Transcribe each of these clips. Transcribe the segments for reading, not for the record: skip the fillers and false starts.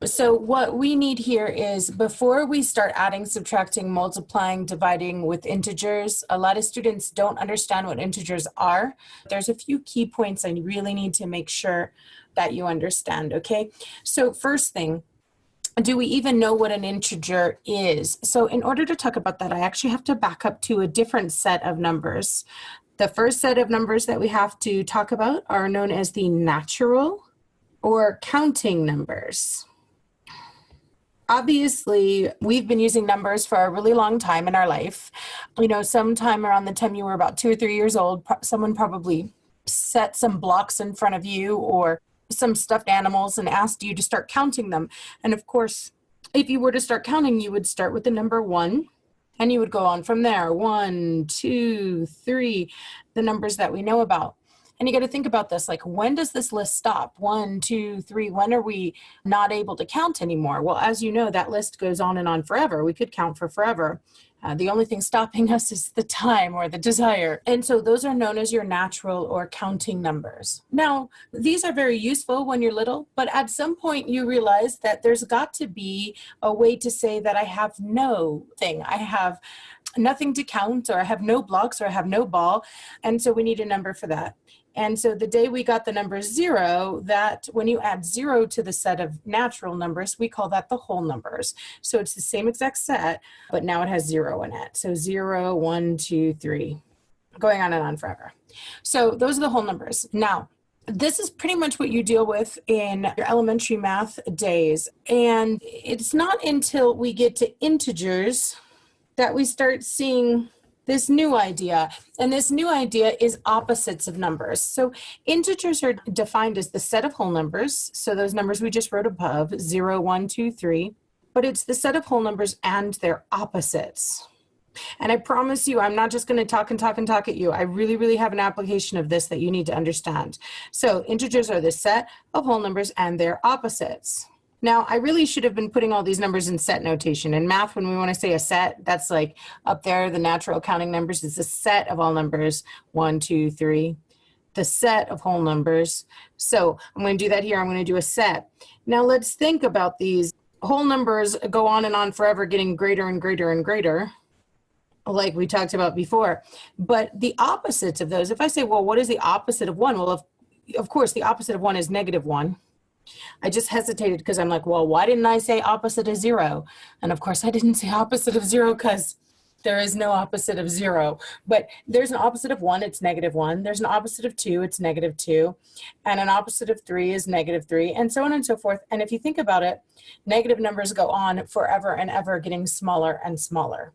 So what we need here is, before we start adding, subtracting, multiplying, dividing with integers, a lot of students don't understand what integers are. There's a few key points I really need to make sure that you understand, okay? So first thing, do we even know what an integer is? So in order to talk about that, I actually have to back up to a different set of numbers. The first set of numbers that we have to talk about are known as the natural or counting numbers. Obviously, we've been using numbers for a really long time in our life. You know, sometime around the time you were about 2 or 3 years old, someone probably set some blocks in front of you or some stuffed animals and asked you to start counting them. And of course, if you were to start counting, you would start with the number 1 and you would go on from there. 1, 2, 3, the numbers that we know about. And you got to think about this, like, when does this list stop? 1, 2, 3, when are we not able to count anymore? Well, as you know, that list goes on and on forever. We could count for forever. The only thing stopping us is the time or the desire. And so those are known as your natural or counting numbers. Now, these are very useful when you're little, but at some point you realize that there's got to be a way to say that I have no thing. I have nothing to count, or I have no blocks, or I have no ball. And so we need a number for that. And so the day we got the number 0, that when you add 0 to the set of natural numbers, we call that the whole numbers. So it's the same exact set, but now it has 0 in it. So 0, 1, 2, 3, going on and on forever. So those are the whole numbers. Now, this is pretty much what you deal with in your elementary math days. And it's not until we get to integers that we start seeing this new idea. And this new idea is opposites of numbers. So integers are defined as the set of whole numbers. So those numbers we just wrote above, 0, 1, 2, 3. But it's the set of whole numbers and their opposites. And I promise you, I'm not just going to talk and talk and talk at you. I really, really have an application of this that you need to understand. So integers are the set of whole numbers and their opposites. Now, I really should have been putting all these numbers in set notation. In math, when we want to say a set, that's like up there, the natural counting numbers is the set of all numbers, 1, 2, 3, the set of whole numbers. So I'm going to do that here. I'm going to do a set. Now let's think about these. Whole numbers go on and on forever, getting greater and greater and greater, like we talked about before. But the opposites of those, if I say, well, what is the opposite of 1? Well, of course, the opposite of 1 is -1. I just hesitated because I'm like, well, why didn't I say opposite of 0? And of course I didn't say opposite of 0 because there is no opposite of 0. But there's an opposite of 1, it's -1. There's an opposite of 2, it's -2. And an opposite of 3 is -3, and so on and so forth. And if you think about it, negative numbers go on forever and ever, getting smaller and smaller.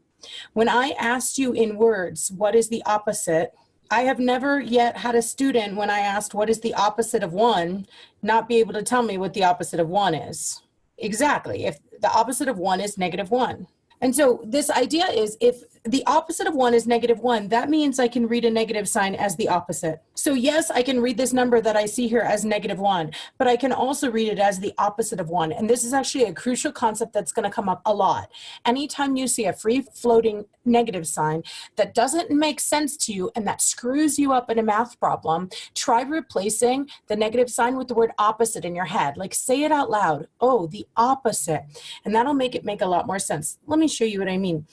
When I asked you in words, what is the opposite? I have never yet had a student, when I asked what is the opposite of 1, not be able to tell me what the opposite of 1 is. Exactly. If the opposite of 1 is -1. And so this idea is, if the opposite of 1 is -1, that means I can read a negative sign as the opposite. So yes, I can read this number that I see here as -1, but I can also read it as the opposite of 1. And this is actually a crucial concept that's going to come up a lot. Anytime you see a free floating negative sign that doesn't make sense to you and that screws you up in a math problem, try replacing the negative sign with the word opposite in your head. Like, say it out loud. Oh, the opposite. And that'll make it make a lot more sense. Let me show you what I mean.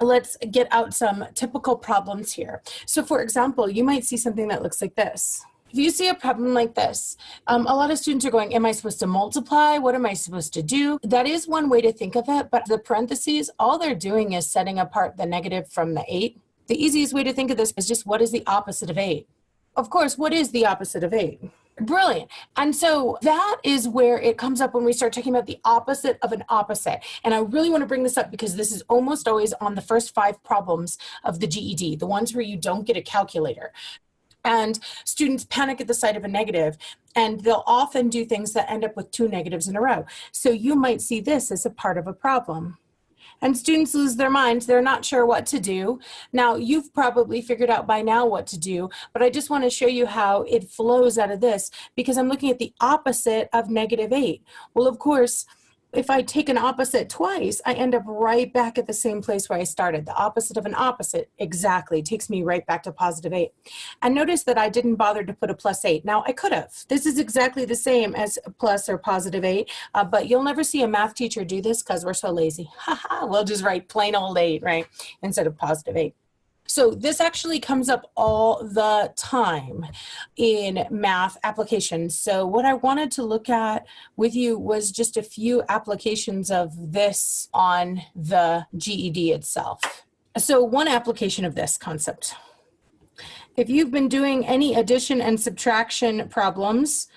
Let's get out some typical problems here. So for example, you might see something that looks like this. If you see a problem like this, a lot of students are going, am I supposed to multiply? What am I supposed to do? That is one way to think of it, but the parentheses, all they're doing is setting apart the negative from the 8. The easiest way to think of this is just, what is the opposite of 8? Of course, what is the opposite of 8? Brilliant. And so that is where it comes up when we start talking about the opposite of an opposite. And I really want to bring this up because this is almost always on the first 5 problems of the GED, the ones where you don't get a calculator. And students panic at the sight of a negative, and they'll often do things that end up with 2 negatives in a row. So you might see this as a part of a problem. And students lose their minds. They're not sure what to do. Now, you've probably figured out by now what to do, but I just want to show you how it flows out of this, because I'm looking at the opposite of -8. Well, of course, if I take an opposite twice, I end up right back at the same place where I started. The opposite of an opposite exactly takes me right back to +8. And notice that I didn't bother to put a +8. Now, I could have. This is exactly the same as plus or +8, but you'll never see a math teacher do this because we're so lazy. We'll just write plain old 8, right, instead of +8. So this actually comes up all the time in math applications. So what I wanted to look at with you was just a few applications of this on the GED itself. So one application of this concept. If you've been doing any addition and subtraction problems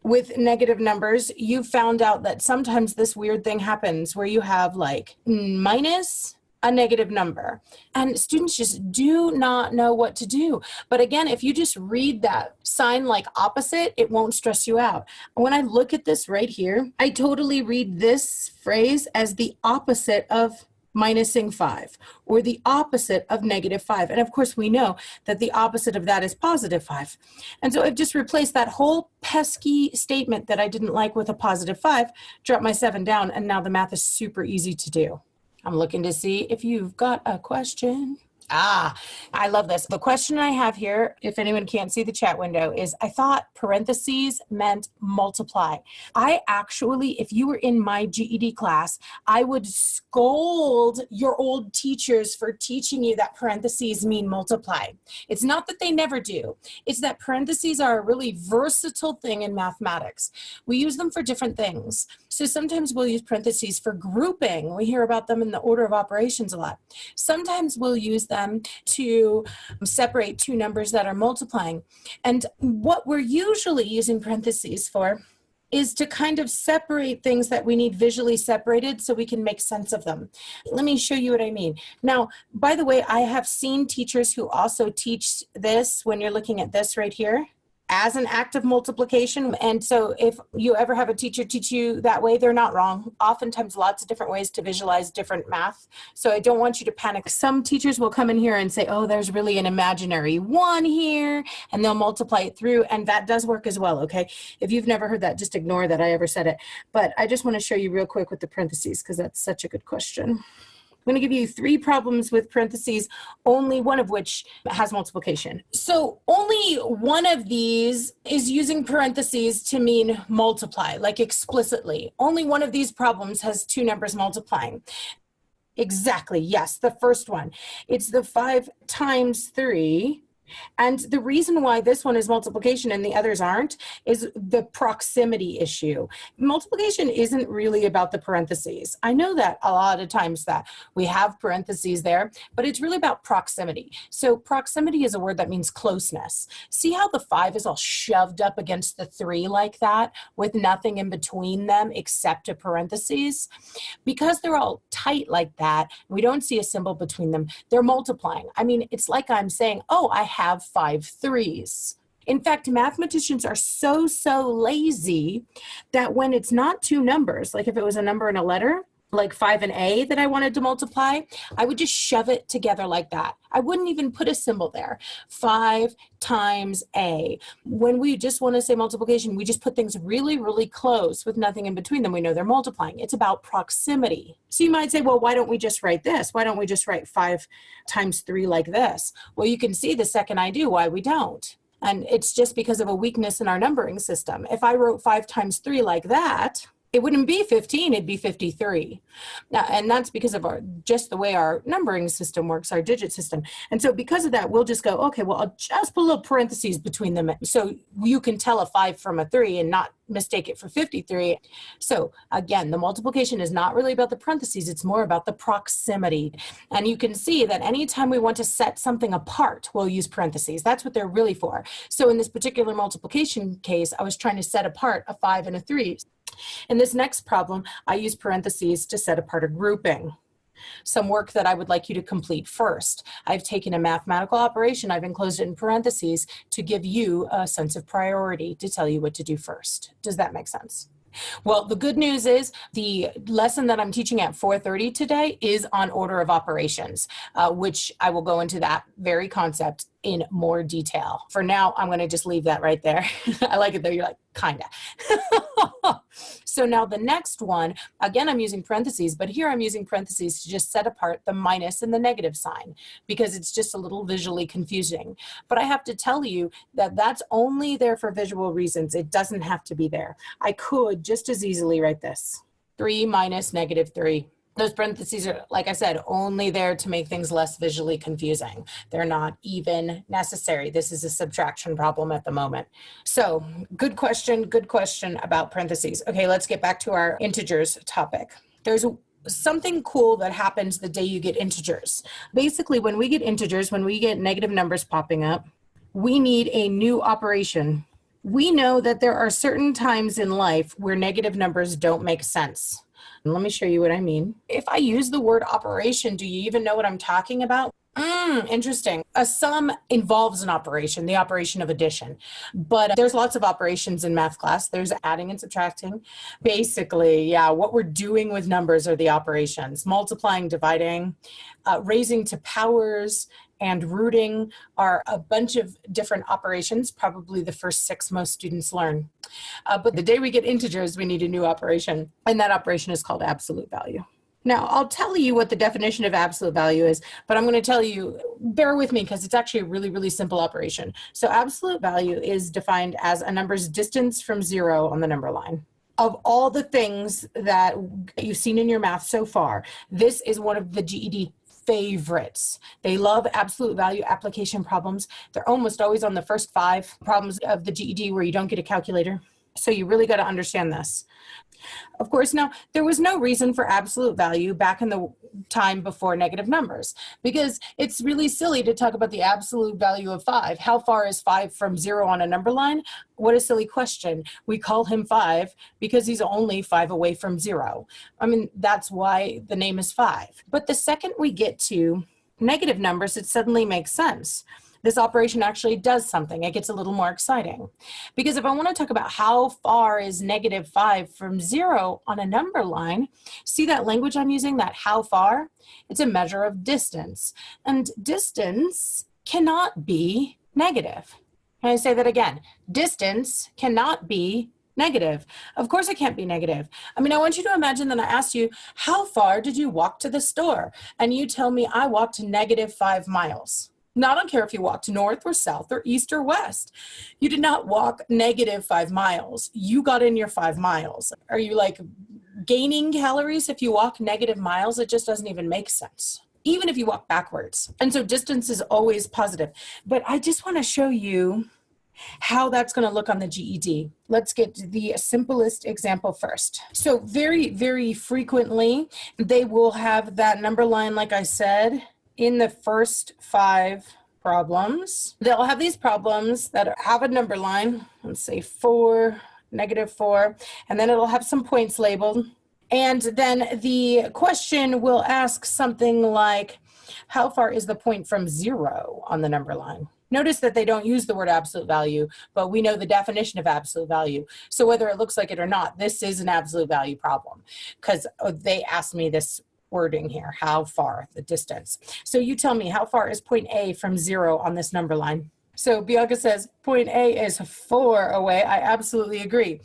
with negative numbers, you found out that sometimes this weird thing happens where you have like minus a negative number, and students just do not know what to do. But again, if you just read that sign like opposite, it won't stress you out. When I look at this right here, I totally read this phrase as the opposite of minusing 5 or the opposite of -5. And of course, we know that the opposite of that is +5. And so I've just replaced that whole pesky statement that I didn't like with a +5, dropped my 7 down, and now the math is super easy to do. I'm looking to see if you've got a question. I love this. The question I have here, if anyone can't see the chat window, is I thought parentheses meant multiply. I actually, if you were in my GED class, I would scold your old teachers for teaching you that parentheses mean multiply. It's not that they never do. It's that parentheses are a really versatile thing in mathematics. We use them for different things. So sometimes we'll use parentheses for grouping. We hear about them in the order of operations a lot. Sometimes we'll use them to separate two numbers that are multiplying. And what we're usually using parentheses for is to kind of separate things that we need visually separated so we can make sense of them. Let me show you what I mean. Now, by the way, I have seen teachers who also teach this when you're looking at this right here as an act of multiplication. And so if you ever have a teacher teach you that way, they're not wrong. Oftentimes lots of different ways to visualize different math. So I don't want you to panic. Some teachers will come in here and say, oh, there's really an imaginary 1 here, and they'll multiply it through. And that does work as well, okay? If you've never heard that, just ignore that I ever said it. But I just want to show you real quick with the parentheses, because that's such a good question. I'm going to give you 3 problems with parentheses, only one of which has multiplication. So only one of these is using parentheses to mean multiply, like explicitly. Only one of these problems has 2 numbers multiplying. Exactly, yes, the first one. It's the 5 times 3. And the reason why this one is multiplication and the others aren't is the proximity issue. Multiplication isn't really about the parentheses. I know that a lot of times that we have parentheses there, but it's really about proximity. So proximity is a word that means closeness. See how the 5 is all shoved up against the 3 like that with nothing in between them except a parentheses? Because they're all tight like that, we don't see a symbol between them. They're multiplying. I mean, it's like I'm saying, oh, I have 5 3s. In fact, mathematicians are so lazy that when it's not 2 numbers, like if it was a number and a letter, like 5 and A that I wanted to multiply, I would just shove it together like that. I wouldn't even put a symbol there. 5 times A. When we just want to say multiplication, we just put things really close with nothing in between them. We know they're multiplying. It's about proximity. So you might say, well, why don't we just write this? Why don't we just write 5 times 3 like this? Well, you can see the second I do why we don't. And it's just because of a weakness in our numbering system. If I wrote 5 times 3 like that, it wouldn't be 15, it'd be 53. Now, and that's because of just the way our numbering system works, our digit system. And so because of that, we'll just go, okay, well, I'll just put little parentheses between them so you can tell a 5 from a 3 and not mistake it for 53. So again, the multiplication is not really about the parentheses, it's more about the proximity. And you can see that anytime we want to set something apart, we'll use parentheses. That's what they're really for. So in this particular multiplication case, I was trying to set apart a 5 and a 3. In this next problem, I use parentheses to set apart a grouping. Some work that I would like you to complete first. I've taken a mathematical operation, I've enclosed it in parentheses to give you a sense of priority, to tell you what to do first. Does that make sense? Well, the good news is the lesson that I'm teaching at 4:30 today is on order of operations, which I will go into that very concept in more detail. For now, I'm going to just leave that right there. I like it though. You're like, kinda. So now the next one, again, I'm using parentheses, but here I'm using parentheses to just set apart the minus and the negative sign because it's just a little visually confusing. But I have to tell you that that's only there for visual reasons. It doesn't have to be there. I could just as easily write this, 3 minus negative 3. Those parentheses are, like I said, only there to make things less visually confusing. They're not even necessary. This is a subtraction problem at the moment. So good question about parentheses. Okay, let's get back to our integers topic. There's something cool that happens the day you get integers. Basically, when we get integers, when we get negative numbers popping up, we need a new operation. We know that there are certain times in life where negative numbers don't make sense. And let me show you what I mean. If I use the word operation, do you even know what I'm talking about? Interesting. A sum involves an operation, the operation of addition. But there's lots of operations in math class. There's adding and subtracting. Basically, yeah, what we're doing with numbers are the operations. Multiplying, dividing, raising to powers, and rooting are a bunch of different operations, probably the first 6 most students learn. But the day we get integers, we need a new operation, and that operation is called absolute value. Now, I'll tell you what the definition of absolute value is, but I'm going to tell you, bear with me because it's actually a really, really simple operation. So absolute value is defined as a number's distance from 0 on the number line. Of all the things that you've seen in your math so far, this is one of the GED favorites. They love absolute value application problems. They're almost always on the first 5 problems of the GED where you don't get a calculator. So you really got to understand this. Of course, now, there was no reason for absolute value back in the time before negative numbers, because it's really silly to talk about the absolute value of 5. How far is 5 from 0 on a number line? What a silly question. We call him 5 because he's only 5 away from 0. I mean, that's why the name is 5. But the second we get to negative numbers, it suddenly makes sense. This operation actually does something. It gets a little more exciting. Because if I want to talk about how far is negative 5 from 0 on a number line, see that language I'm using, that how far? It's a measure of distance. And distance cannot be negative. Can I say that again? Distance cannot be negative. Of course it can't be negative. I mean, I want you to imagine that I asked you, how far did you walk to the store? And you tell me I walked negative 5 miles. Now, I don't care if you walked north or south or east or west. You did not walk negative 5 miles. You got in your 5 miles. Are you like gaining calories if you walk negative miles? It just doesn't even make sense, even if you walk backwards. And so distance is always positive. But I just want to show you how that's going to look on the GED. Let's get to the simplest example first. So very, very frequently, they will have that number line, like I said, in the first 5 problems. They'll have these problems that have a number line, let's say 4, negative 4, and then it'll have some points labeled. And then the question will ask something like, how far is the point from 0 on the number line? Notice that they don't use the word absolute value, but we know the definition of absolute value. So whether it looks like it or not, this is an absolute value problem because they asked me this wording here, how far, the distance. So you tell me, how far is point A from 0 on this number line? So Bianca says point A is 4 away. I absolutely agree.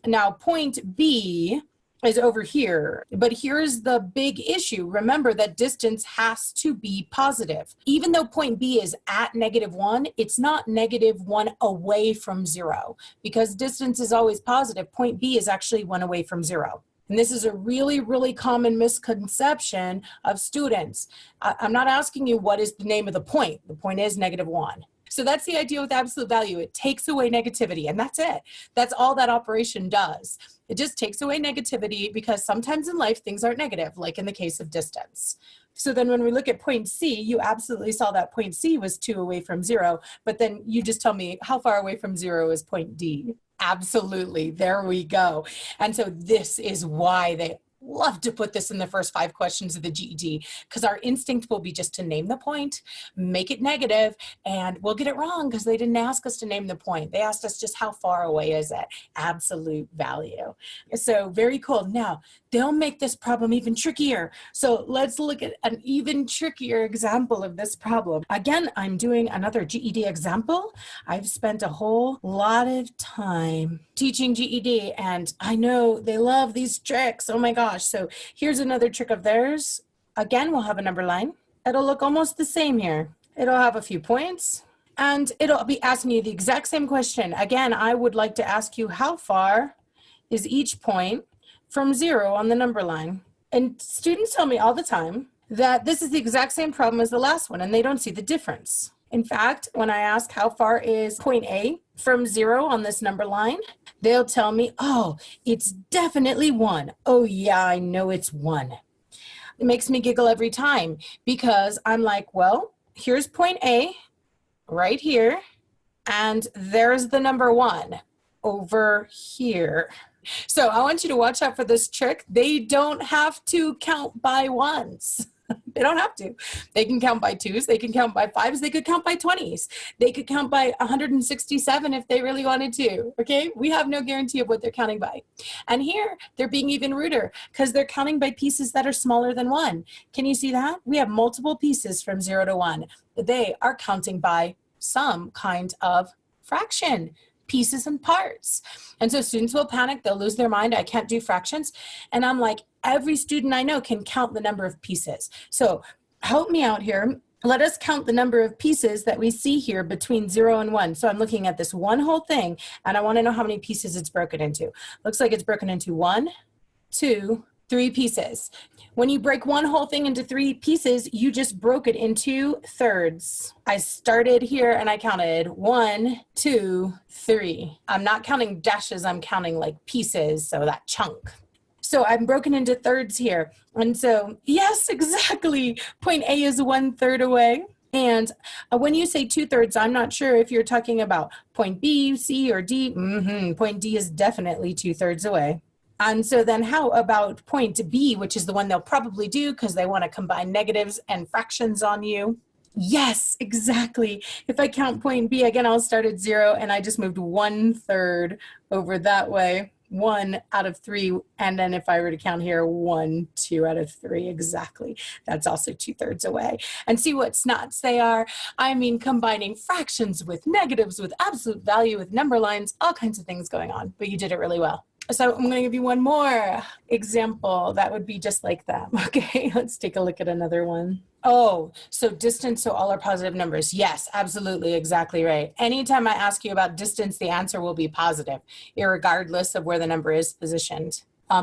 Now point B is over here, but here's the big issue. Remember that distance has to be positive. Even though point B is at -1, it's not -1 away from 0 because distance is always positive. Point B is actually 1 away from 0. And this is a really, really common misconception of students. I'm not asking you what is the name of the point. The point is -1. So that's the idea with absolute value. It takes away negativity, and that's it. That's all that operation does. It just takes away negativity because sometimes in life things aren't negative, like in the case of distance. So then when we look at point C, you absolutely saw that point C was 2 away from 0, but then you just tell me how far away from 0 is point D. Absolutely, there we go. And so this is why they love to put this in the first 5 questions of the GED because our instinct will be just to name the point, make it negative, and we'll get it wrong because they didn't ask us to name the point. They asked us just how far away is it? Absolute value. So very cool. Now, they'll make this problem even trickier. So let's look at an even trickier example of this problem. Again, I'm doing another GED example. I've spent a whole lot of time teaching GED, and I know they love these tricks. Oh my gosh. So here's another trick of theirs. Again, we'll have a number line. It'll look almost the same here. It'll have a few points, and it'll be asking you the exact same question. Again, I would like to ask you, how far is each point from 0 on the number line? And students tell me all the time that this is the exact same problem as the last one, and they don't see the difference. In fact, when I ask how far is point A from 0 on this number line, they'll tell me, oh, it's definitely 1. Oh yeah, I know it's 1. It makes me giggle every time because I'm like, well, here's point A right here, and there's the number 1 over here. So I want you to watch out for this trick. They don't have to count by ones. They don't have to. They can count by 2s. They can count by 5s. They could count by 20s. They could count by 167 if they really wanted to. Okay? We have no guarantee of what they're counting by. And here, they're being even ruder because they're counting by pieces that are smaller than 1. Can you see that? We have multiple pieces from 0 to 1. They are counting by some kind of fraction. Pieces and parts. And so students will panic, they'll lose their mind, I can't do fractions. And I'm like, every student I know can count the number of pieces. So help me out here. Let us count the number of pieces that we see here between 0 and 1. So I'm looking at this one whole thing, and I want to know how many pieces it's broken into. Looks like it's broken into 1, 2, 3 pieces. When you break one whole thing into 3 pieces, you just broke it into thirds. I started here and I counted 1, 2, 3. I'm not counting dashes, I'm counting like pieces, so that chunk. So I'm broken into thirds here. And so, yes, exactly. Point A is 1/3 away. And when you say 2/3, I'm not sure if you're talking about point B, C, or D. Point D is definitely 2/3 away. And so then how about point B, which is the one they'll probably do because they want to combine negatives and fractions on you? Yes, exactly. If I count point B, again, I'll start at 0 and I just moved 1/3 over that way. 1 out of 3. And then if I were to count here, 1, 2 out of 3, exactly. That's also 2/3 away. And see what snots they are? I mean, combining fractions with negatives, with absolute value, with number lines, all kinds of things going on, but you did it really well. So I'm going to give you one more example that would be just like that. Okay, let's take a look at another one. Oh, so distance, so all are positive numbers. Yes, absolutely, exactly right. Anytime I ask you about distance, the answer will be positive, irregardless of where the number is positioned.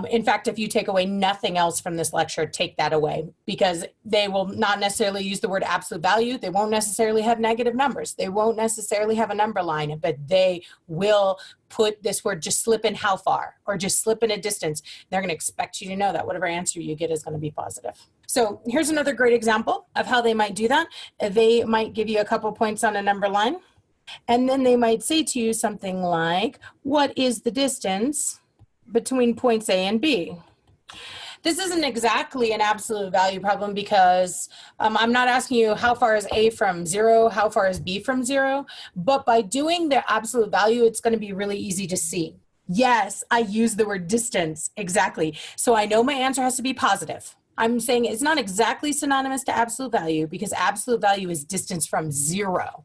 In fact, if you take away nothing else from this lecture, take that away, because they will not necessarily use the word absolute value. They won't necessarily have negative numbers. They won't necessarily have a number line, but they will put this word, just slip in how far, or just slip in a distance. They're going to expect you to know that whatever answer you get is going to be positive. So here's another great example of how they might do that. They might give you a couple points on a number line, and then they might say to you something like, what is the distance between points A and B? This isn't exactly an absolute value problem because I'm not asking you how far is A from 0, how far is B from 0, but by doing the absolute value, it's going to be really easy to see. Yes, I use the word distance, exactly. So I know my answer has to be positive. I'm saying it's not exactly synonymous to absolute value because absolute value is distance from 0.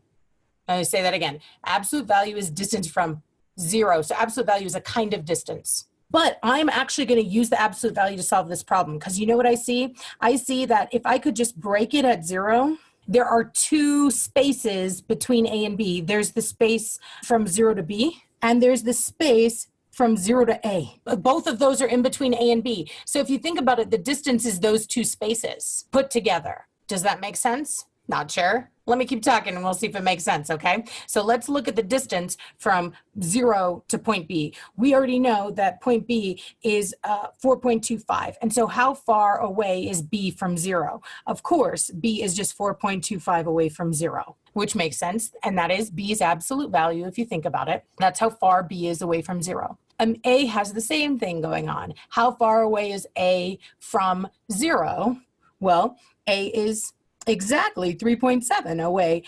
I say that again. Absolute value is distance from 0. So absolute value is a kind of distance. But I'm actually going to use the absolute value to solve this problem because you know what I see? I see that if I could just break it at 0, there are 2 spaces between A and B. There's the space from 0 to B, and there's the space from 0 to A. Both of those are in between A and B. So if you think about it, the distance is those 2 spaces put together. Does that make sense? Not sure. Let me keep talking and we'll see if it makes sense, okay? So let's look at the distance from 0 to point B. We already know that point B is 4.25. And so how far away is B from 0? Of course, B is just 4.25 away from 0, which makes sense. And that is B's absolute value if you think about it. That's how far B is away from 0. A has the same thing going on. How far away is A from 0? Well, A is exactly 3.7 away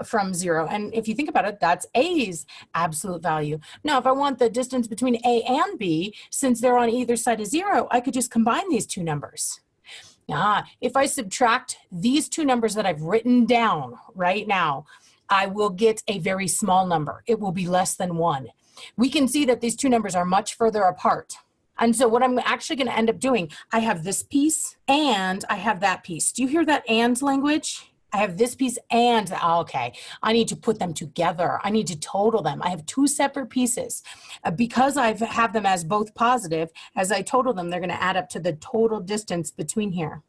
from 0. And if you think about it, that's A's absolute value. Now, if I want the distance between A and B, since they're on either side of 0, I could just combine these two numbers. If I subtract these two numbers that I've written down right now, I will get a very small number. It will be less than 1. We can see that these two numbers are much further apart. And so what I'm actually going to end up doing, I have this piece and I have that piece. Do you hear that and language? I have this piece and, okay, I need to put them together. I need to total them. I have two separate pieces. Because I have them as both positive, as I total them, they're going to add up to the total distance between here.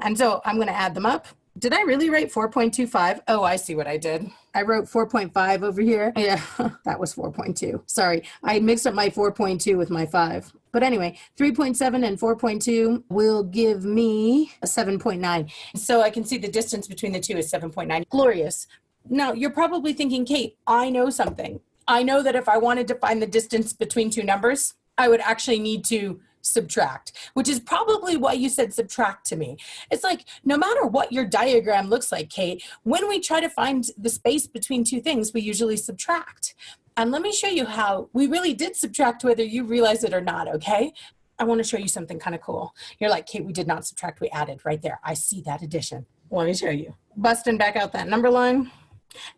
And so I'm going to add them up. Did I really write 4.25? Oh, I see what I did. I wrote 4.5 over here. Yeah, that was 4.2. Sorry, I mixed up my 4.2 with my 5. But anyway, 3.7 and 4.2 will give me a 7.9. So I can see the distance between the two is 7.9. Glorious. Now, you're probably thinking, Kate, I know something. I know that if I wanted to find the distance between two numbers, I would actually need to subtract, which is probably why you said subtract to me. It's like, no matter what your diagram looks like, Kate, when we try to find the space between two things, we usually subtract. And let me show you how we really did subtract, whether you realize it or not, okay? I want to show you something kind of cool. You're like, Kate, we did not subtract, we added right there. I see that addition. Let me show you. Busting back out that number line.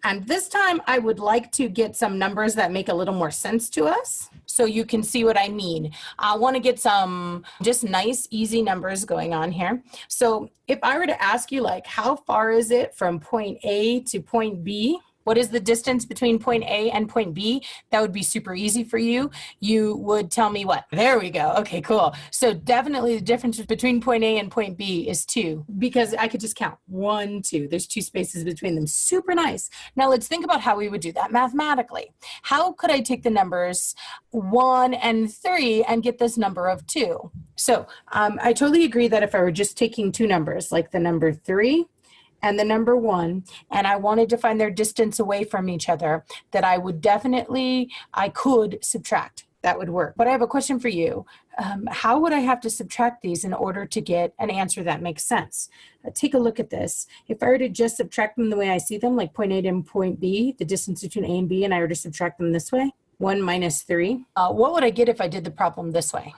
And this time I would like to get some numbers that make a little more sense to us so you can see what I mean. I want to get some just nice, easy numbers going on here. So if I were to ask you, like, how far is it from point A to point B? What is the distance between point A and point B? That would be super easy for you. You would tell me what? There we go. Okay, cool. So definitely the difference between point A and point B is 2, because I could just count 1, 2. There's 2 spaces between them. Super nice. Now let's think about how we would do that mathematically. How could I take the numbers 1 and 3 and get this number of 2? So I totally agree that if I were just taking two numbers, like the number 3 and the number 1, and I wanted to find their distance away from each other, that I could subtract. That would work. But I have a question for you. How would I have to subtract these in order to get an answer that makes sense? Take a look at this. If I were to just subtract them the way I see them, like point A and point B, the distance between A and B, and I were to subtract them this way, 1 minus 3, what would I get if I did the problem this way?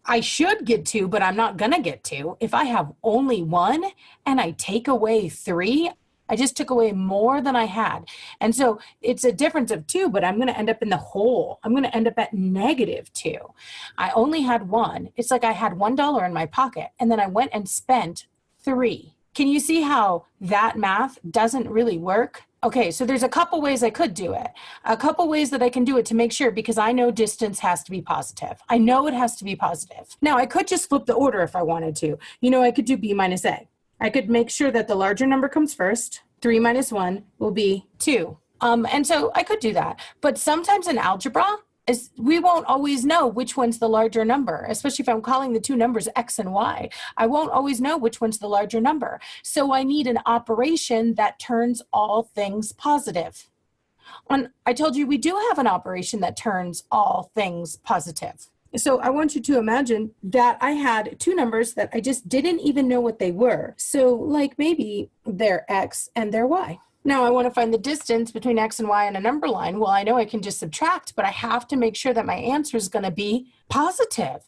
I should get 2, but I'm not going to get 2. If I have only 1 and I take away 3, I just took away more than I had. And so it's a difference of 2, but I'm going to end up in the hole. I'm going to end up at -2. I only had 1. It's like I had $1 in my pocket, and then I went and spent 3. Can you see how that math doesn't really work? Okay, so there's a couple ways I could do it. A couple ways that I can do it to make sure, because I know distance has to be positive. I know it has to be positive. Now, I could just flip the order if I wanted to. You know, I could do B minus A. I could make sure that the larger number comes first. 3 minus 1 will be 2. And so I could do that. But sometimes in algebra, we won't always know which one's the larger number, especially if I'm calling the two numbers X and Y. I won't always know which one's the larger number. So I need an operation that turns all things positive. I told you we do have an operation that turns all things positive. So I want you to imagine that I had two numbers that I just didn't even know what they were. So like maybe they're X and they're Y. Now I want to find the distance between X and Y on a number line. Well, I know I can just subtract, but I have to make sure that my answer is going to be positive.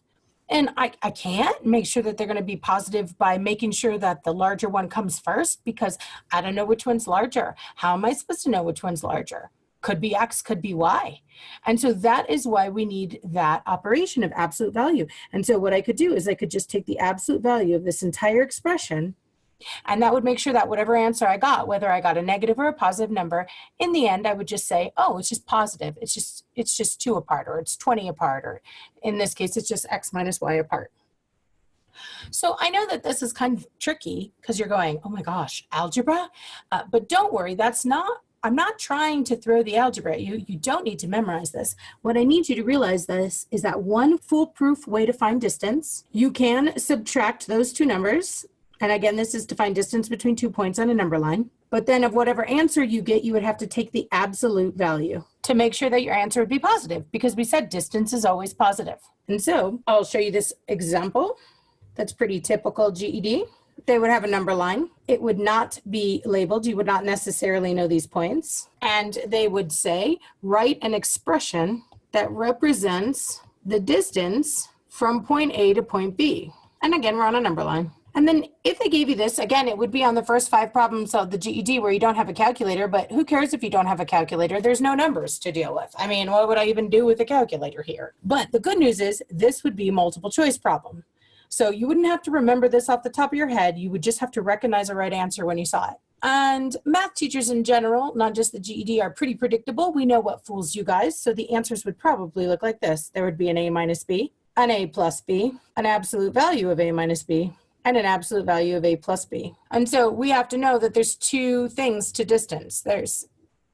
And I can't make sure that they're going to be positive by making sure that the larger one comes first, because I don't know which one's larger. How am I supposed to know which one's larger? Could be X, could be Y. And so that is why we need that operation of absolute value. And so what I could do is I could just take the absolute value of this entire expression, and that would make sure that whatever answer I got, whether I got a negative or a positive number, in the end, I would just say, oh, it's just positive. It's just 2 apart, or it's 20 apart, or in this case, it's just X minus Y apart. So I know that this is kind of tricky because you're going, oh my gosh, algebra? But don't worry, I'm not trying to throw the algebra at you. You don't need to memorize this. What I need you to realize is that one foolproof way to find distance, you can subtract those two numbers. And again, this is to find distance between 2 points on a number line. But then of whatever answer you get, you would have to take the absolute value to make sure that your answer would be positive, because we said distance is always positive. And so I'll show you this example that's pretty typical GED. They would have a number line. It would not be labeled. You would not necessarily know these points. And they would say, write an expression that represents the distance from point A to point B. And again, we're on a number line. And then if they gave you this, again, it would be on the first 5 problems of the GED where you don't have a calculator, but who cares if you don't have a calculator? There's no numbers to deal with. I mean, what would I even do with a calculator here? But the good news is this would be a multiple choice problem. So you wouldn't have to remember this off the top of your head. You would just have to recognize a right answer when you saw it. And math teachers in general, not just the GED, are pretty predictable. We know what fools you guys. So the answers would probably look like this. There would be an A minus B, an A plus B, an absolute value of A minus B, and an absolute value of A plus B. And so we have to know that there's 2 things to distance.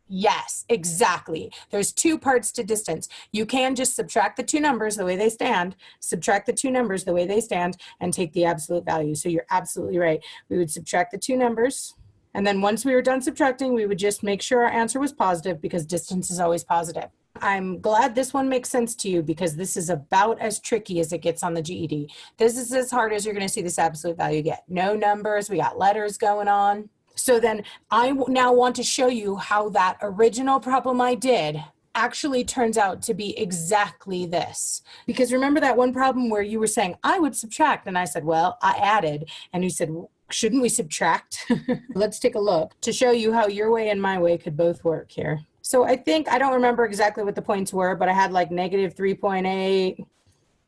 Yes, exactly. There's 2 parts to distance. You can just subtract the 2 numbers the way they stand, subtract the 2 numbers the way they stand, and take the absolute value. So you're absolutely right. We would subtract the 2 numbers, and then once we were done subtracting, we would just make sure our answer was positive, because distance is always positive. I'm glad this one makes sense to you, because this is about as tricky as it gets on the GED. This is as hard as you're going to see this absolute value get. No numbers. We got letters going on. So then I now want to show you how that original problem I did actually turns out to be exactly this. Because remember that one problem where you were saying, I would subtract, and I said, well, I added, and you said, shouldn't we subtract? Let's take a look to show you how your way and my way could both work here. So I don't remember exactly what the points were, but I had like negative 3.8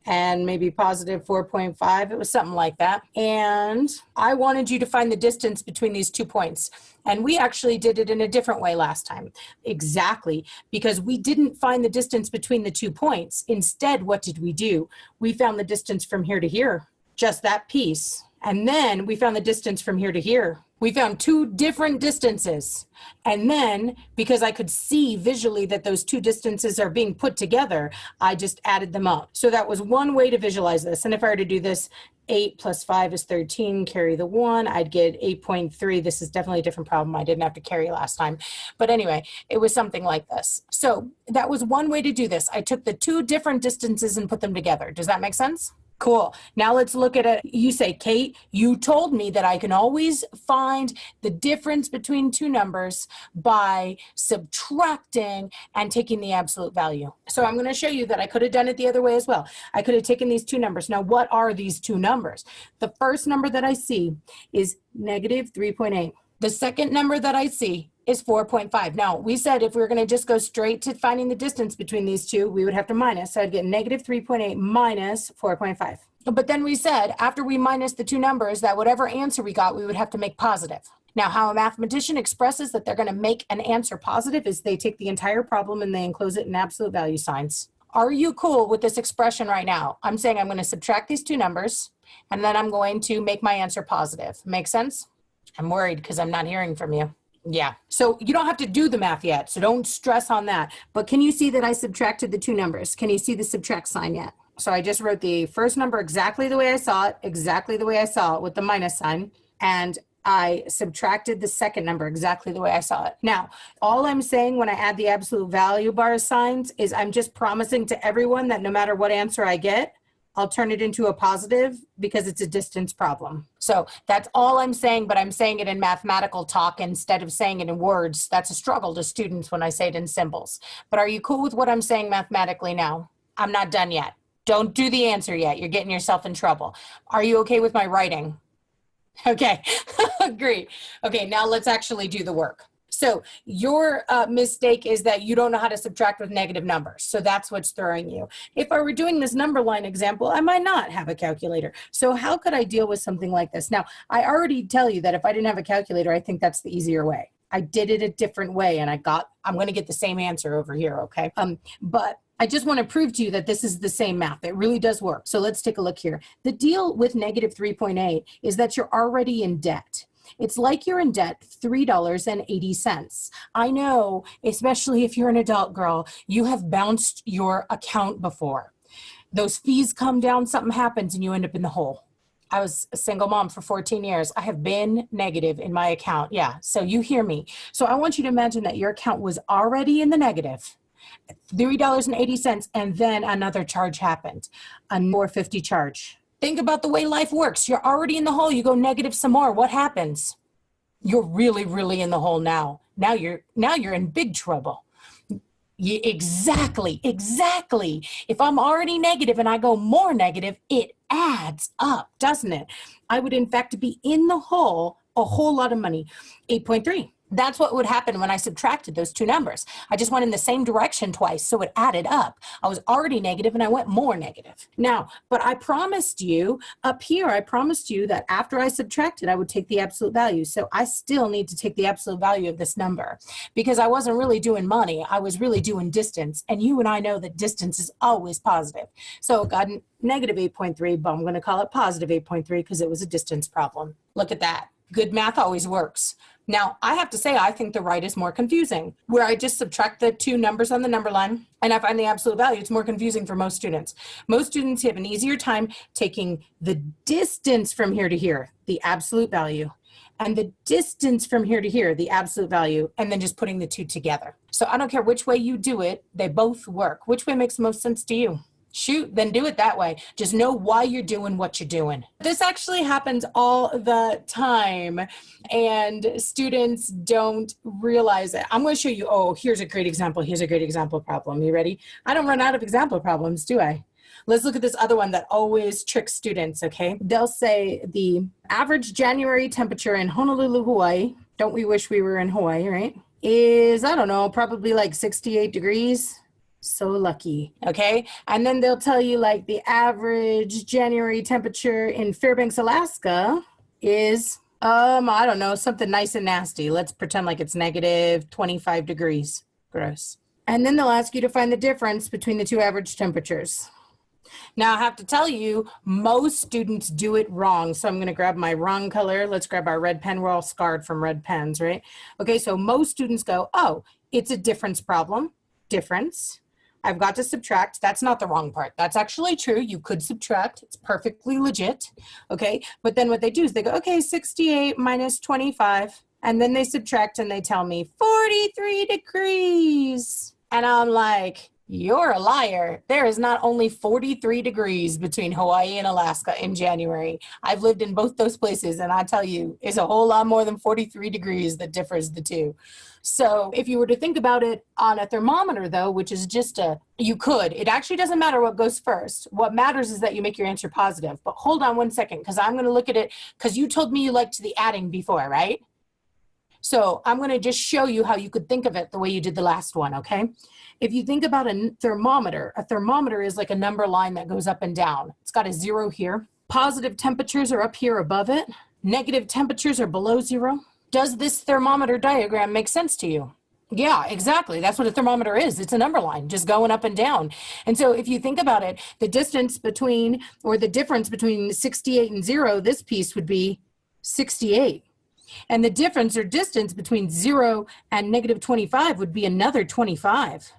and maybe positive 4.5. It was something like that. And I wanted you to find the distance between these 2 points. And we actually did it in a different way last time. Exactly, because we didn't find the distance between the 2 points. Instead, what did we do? We found the distance from here to here, just that piece. And then we found the distance from here to here. We found 2 different distances. And then, because I could see visually that those 2 distances are being put together, I just added them up. So that was one way to visualize this. And if I were to do this, 8 plus 5 is 13, carry the 1, I'd get 8.3. This is definitely a different problem. I didn't have to carry last time. But anyway, it was something like this. So that was one way to do this. I took the 2 different distances and put them together. Does that make sense? Cool. Now let's look at it. You say, Kate, you told me that I can always find the difference between 2 numbers by subtracting and taking the absolute value. So I'm going to show you that I could have done it the other way as well. I could have taken these 2 numbers. Now, what are these 2 numbers? The first number that I see is negative 3.8. The second number that I see is 4.5. Now, we said if we were going to just go straight to finding the distance between these 2, we would have to minus. So I'd get negative 3.8 minus 4.5. But then we said after we minus the 2 numbers, that whatever answer we got, we would have to make positive. Now, how a mathematician expresses that they're going to make an answer positive is they take the entire problem and they enclose it in absolute value signs. Are you cool with this expression right now? I'm saying I'm going to subtract these 2 numbers, and then I'm going to make my answer positive. Make sense? I'm worried because I'm not hearing from you. Yeah. So you don't have to do the math yet, so don't stress on that. But can you see that I subtracted the 2 numbers? Can you see the subtract sign yet? So I just wrote the first number exactly the way I saw it with the minus sign. And I subtracted the second number exactly the way I saw it. Now, all I'm saying when I add the absolute value bar signs is I'm just promising to everyone that no matter what answer I get, I'll turn it into a positive because it's a distance problem. So that's all I'm saying, but I'm saying it in mathematical talk instead of saying it in words. That's a struggle to students when I say it in symbols. But are you cool with what I'm saying mathematically now? I'm not done yet. Don't do the answer yet. You're getting yourself in trouble. Are you okay with my writing? Okay, great. Okay, now let's actually do the work. So your mistake is that you don't know how to subtract with negative numbers. So that's what's throwing you. If I were doing this number line example, I might not have a calculator. So how could I deal with something like this? Now, I already tell you that if I didn't have a calculator, I think that's the easier way. I did it a different way and I'm going to get the same answer over here, okay? But I just want to prove to you that this is the same math. It really does work. So let's take a look here. The deal with negative 3.8 is that you're already in debt. It's like you're in debt $3.80. I know, especially if you're an adult girl, you have bounced your account before. Those fees come down, something happens, and you end up in the hole. I was a single mom for 14 years. I have been negative in my account. Yeah, so you hear me. So I want you to imagine that your account was already in the negative, $3.80, and then another charge happened, a $4.50 charge. Think about the way life works. You're already in the hole. You go negative some more. What happens? You're really, really in the hole now. Now you're in big trouble. Exactly. If I'm already negative and I go more negative, it adds up, doesn't it? I would, in fact, be in the hole a whole lot of money. 8.3. That's what would happen when I subtracted those two numbers. I just went in the same direction twice, so it added up. I was already negative and I went more negative. Now, but I promised you up here, I promised you that after I subtracted, I would take the absolute value. So I still need to take the absolute value of this number because I wasn't really doing money. I was really doing distance. And you and I know that distance is always positive. So it got negative 8.3, but I'm going to call it positive 8.3 because it was a distance problem. Look at that. Good math always works. Now, I have to say, I think the right is more confusing, where I just subtract the two numbers on the number line and I find the absolute value. It's more confusing for most students. Most students have an easier time taking the distance from here to here, the absolute value, and the distance from here to here, the absolute value, and then just putting the two together. So I don't care which way you do it, they both work. Which way makes most sense to you? Shoot, then do it that way. Just know why you're doing what you're doing. This actually happens all the time, and students don't realize it. I'm going to show you, oh, here's a great example. Here's a great example problem. You ready? I don't run out of example problems, do I? Let's look at this other one that always tricks students, okay? They'll say the average January temperature in Honolulu, Hawaii, don't we wish we were in Hawaii, right? Is, I don't know, probably like 68 degrees. So lucky, okay? And then they'll tell you like the average January temperature in Fairbanks, Alaska is, I don't know, something nice and nasty. Let's pretend like it's negative 25 degrees. Gross. And then they'll ask you to find the difference between the two average temperatures. Now I have to tell you, most students do it wrong. So I'm going to grab my wrong color. Let's grab our red pen. We're all scarred from red pens, right? Okay, so most students go, oh, it's a difference problem. Difference. I've got to subtract. That's not the wrong part. That's actually true. You could subtract. It's perfectly legit. Okay. But then what they do is they go, okay, 68 minus 25. And then they subtract and they tell me 43 degrees. And I'm like, you're a liar. There is not only 43 degrees between Hawaii and Alaska in January. I've lived in both those places, and I tell you, it's a whole lot more than 43 degrees that differs the two. So if you were to think about it on a thermometer, though, which is just you could. It actually doesn't matter what goes first. What matters is that you make your answer positive. But hold on one second, because I'm going to look at it, because you told me you liked the adding before, right? So I'm going to just show you how you could think of it the way you did the last one, okay? If you think about a thermometer is like a number line that goes up and down. It's got a 0 here. Positive temperatures are up here above it. Negative temperatures are below 0. Does this thermometer diagram make sense to you? Yeah, exactly. That's what a thermometer is. It's a number line just going up and down. And so if you think about it, the distance between, or the difference between 68 and 0, this piece would be 68. And the difference or distance between 0 and negative 25 would be another 25.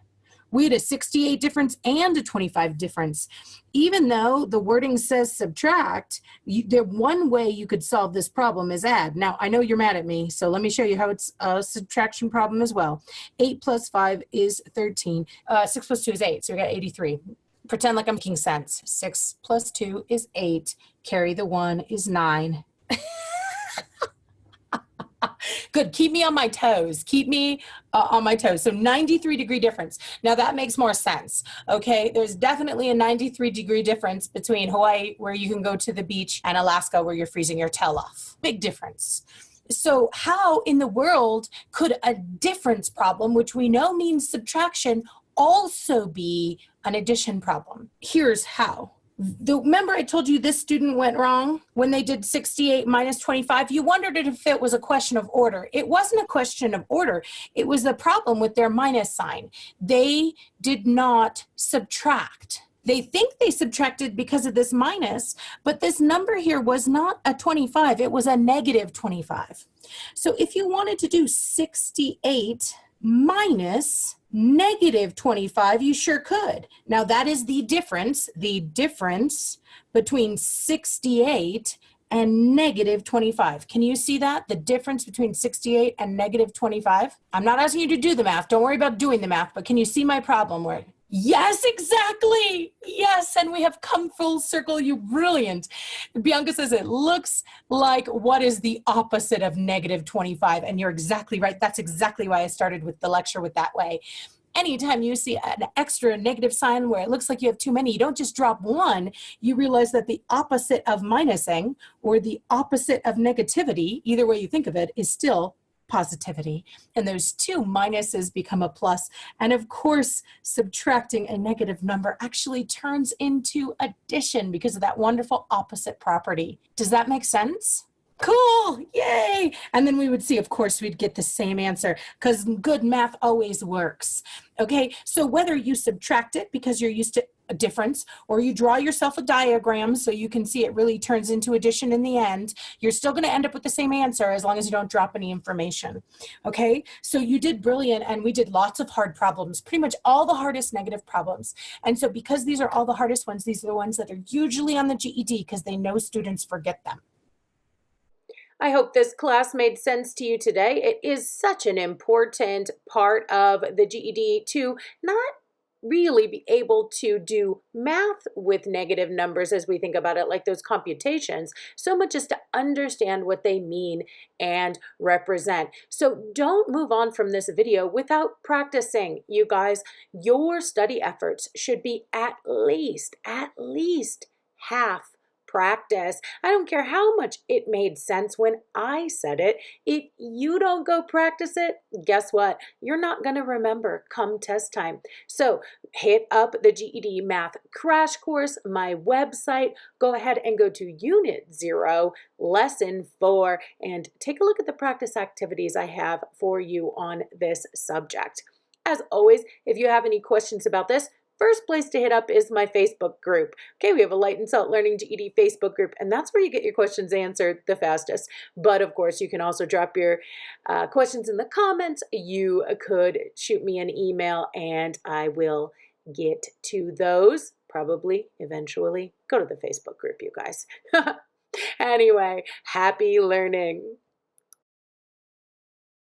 We had a 68 difference and a 25 difference. Even though the wording says subtract, the one way you could solve this problem is add. Now, I know you're mad at me, so let me show you how it's a subtraction problem as well. 8 plus 5 is 13. 6 plus 2 is 8, so we got 83. Pretend like I'm making sense. 6 plus 2 is 8. Carry the 1 is 9. Good. Keep me on my toes. Keep me on my toes. So 93-degree difference. Now that makes more sense. Okay. There's definitely a 93-degree difference between Hawaii, where you can go to the beach, and Alaska, where you're freezing your tail off. Big difference. So how in the world could a difference problem, which we know means subtraction, also be an addition problem? Here's how. Remember I told you this student went wrong when they did 68 minus 25? You wondered if it was a question of order. It wasn't a question of order. It was the problem with their minus sign. They did not subtract. They think they subtracted because of this minus, but this number here was not a 25. It was a negative 25. So if you wanted to do 68 minus negative 25, you sure could. Now that is the difference between 68 and negative 25. Can you see that? The difference between 68 and negative 25? I'm not asking you to do the math. Don't worry about doing the math, but can you see my problem where yes, exactly. Yes, and we have come full circle. You brilliant. Bianca says it looks like what is the opposite of negative 25, and you're exactly right. That's exactly why I started with the lecture with that way. Anytime you see an extra negative sign where it looks like you have too many, you don't just drop one, you realize that the opposite of minusing or the opposite of negativity, either way you think of it, is still positivity. And those two minuses become a plus. And of course, subtracting a negative number actually turns into addition because of that wonderful opposite property. Does that make sense? Cool, yay. And then we would see, of course, we'd get the same answer because good math always works. Okay, so whether you subtract it because you're used to a difference or you draw yourself a diagram so you can see it really turns into addition in the end, you're still going to end up with the same answer as long as you don't drop any information. Okay, so you did brilliant, and we did lots of hard problems, pretty much all the hardest negative problems. And so because these are all the hardest ones, these are the ones that are usually on the GED because they know students forget them. I hope this class made sense to you today. It is such an important part of the GED to not really be able to do math with negative numbers as we think about it, like those computations, so much as to understand what they mean and represent. So don't move on from this video without practicing, you guys. Your study efforts should be at least half practice. I don't care how much it made sense when I said it. If you don't go practice it, guess what? You're not going to remember come test time. So hit up the GED Math Crash Course, my website. Go ahead and go to Unit 0, Lesson 4, and take a look at the practice activities I have for you on this subject. As always, if you have any questions about this, first place to hit up is my Facebook group. Okay, we have a Light and Salt Learning GED Facebook group, and that's where you get your questions answered the fastest. But of course, you can also drop your questions in the comments. You could shoot me an email, and I will get to those probably eventually. Go to the Facebook group, you guys. Anyway, happy learning.